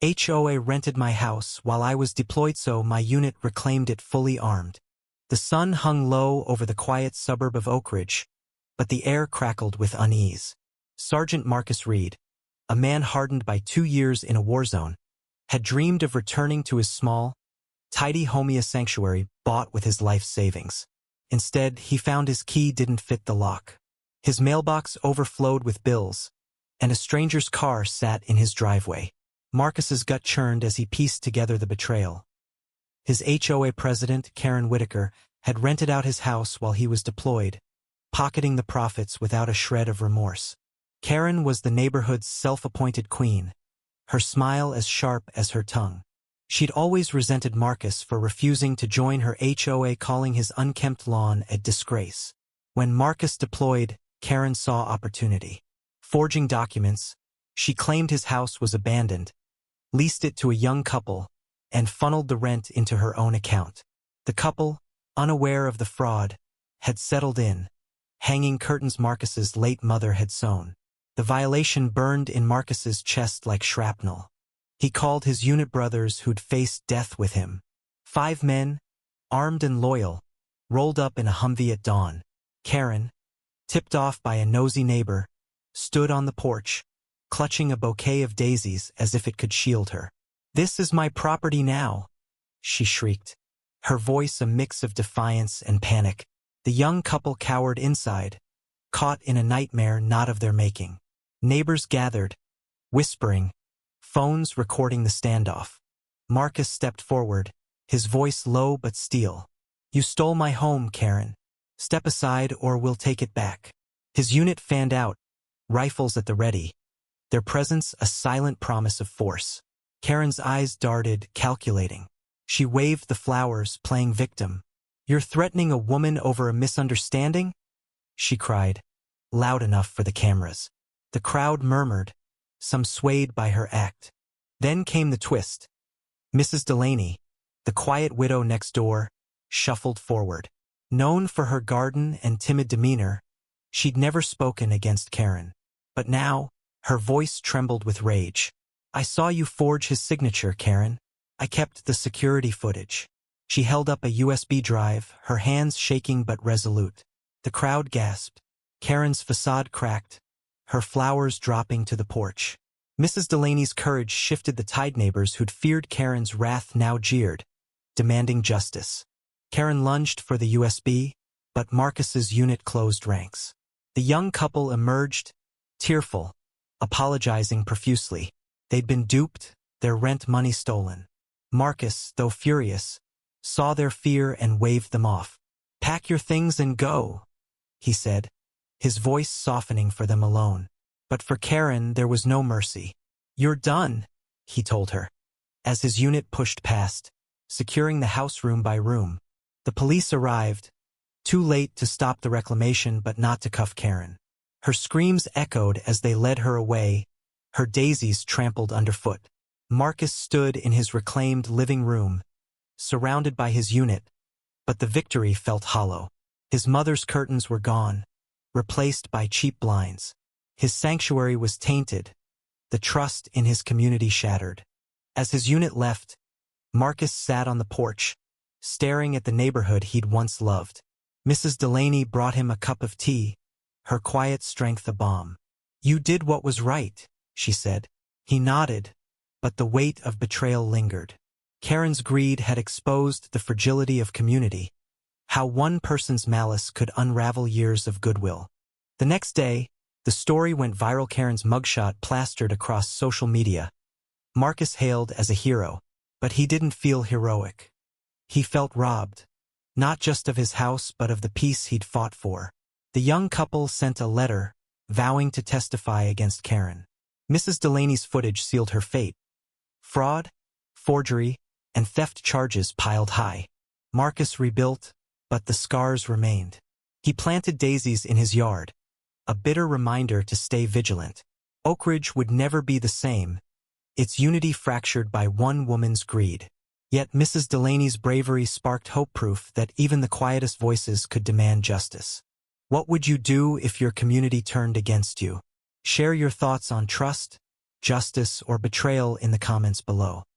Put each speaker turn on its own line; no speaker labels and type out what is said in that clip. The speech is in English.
HOA rented my house while I was deployed, so my unit reclaimed it fully armed. The sun hung low over the quiet suburb of Oak Ridge, but the air crackled with unease. Sergeant Marcus Reed, a man hardened by 2 years in a war zone, had dreamed of returning to his small, tidy HOA sanctuary bought with his life savings. Instead, he found his key didn't fit the lock. His mailbox overflowed with bills, and a stranger's car sat in his driveway. Marcus's gut churned as he pieced together the betrayal. His HOA president, Karen Whitaker, had rented out his house while he was deployed, pocketing the profits without a shred of remorse. Karen was the neighborhood's self-appointed queen, her smile as sharp as her tongue. She'd always resented Marcus for refusing to join her HOA, calling his unkempt lawn a disgrace. When Marcus deployed, Karen saw opportunity. Forging documents, she claimed his house was abandoned, leased it to a young couple, and funneled the rent into her own account. The couple, unaware of the fraud, had settled in, hanging curtains Marcus's late mother had sewn. The violation burned in Marcus's chest like shrapnel. He called his unit brothers who'd faced death with him. 5 men, armed and loyal, rolled up in a Humvee at dawn. Karen, tipped off by a nosy neighbor, stood on the porch, clutching a bouquet of daisies as if it could shield her. "This is my property now," she shrieked, her voice a mix of defiance and panic. The young couple cowered inside, caught in a nightmare not of their making. Neighbors gathered, whispering, phones recording the standoff. Marcus stepped forward, his voice low but steel. "You stole my home, Karen. Step aside or we'll take it back." His unit fanned out, rifles at the ready, their presence a silent promise of force. Karen's eyes darted, calculating. She waved the flowers, playing victim. "You're threatening a woman over a misunderstanding?" she cried, loud enough for the cameras. The crowd murmured, some swayed by her act. Then came the twist. Mrs. Delaney, the quiet widow next door, shuffled forward. Known for her garden and timid demeanor, she'd never spoken against Karen. But now, her voice trembled with rage. "I saw you forge his signature, Karen. I kept the security footage." She held up a USB drive, her hands shaking but resolute. The crowd gasped. Karen's facade cracked, her flowers dropping to the porch. Mrs. Delaney's courage shifted. The tide neighbors who'd feared Karen's wrath now jeered, demanding justice. Karen lunged for the USB, but Marcus's unit closed ranks. The young couple emerged, tearful, apologizing profusely. They'd been duped, their rent money stolen. Marcus, though furious, saw their fear and waved them off. "Pack your things and go," he said, his voice softening for them alone. But for Karen there was no mercy. "You're done," he told her, as his unit pushed past, securing the house room by room. The police arrived, too late to stop the reclamation but not to cuff Karen. Her screams echoed as they led her away, her daisies trampled underfoot. Marcus stood in his reclaimed living room, surrounded by his unit, but the victory felt hollow. His mother's curtains were gone, replaced by cheap blinds. His sanctuary was tainted, the trust in his community shattered. As his unit left, Marcus sat on the porch, staring at the neighborhood he'd once loved. Mrs. Delaney brought him a cup of tea, her quiet strength a balm. "You did what was right," she said. He nodded, but the weight of betrayal lingered. Karen's greed had exposed the fragility of community, how one person's malice could unravel years of goodwill. The next day, the story went viral. Karen's mugshot plastered across social media. Marcus hailed as a hero, but he didn't feel heroic. He felt robbed, not just of his house but of the peace he'd fought for. The young couple sent a letter, vowing to testify against Karen. Mrs. Delaney's footage sealed her fate. Fraud, forgery, and theft charges piled high. Marcus rebuilt, but the scars remained. He planted daisies in his yard, a bitter reminder to stay vigilant. Oak Ridge would never be the same, its unity fractured by one woman's greed. Yet Mrs. Delaney's bravery sparked hope, proof that even the quietest voices could demand justice. What would you do if your community turned against you? Share your thoughts on trust, justice, or betrayal in the comments below.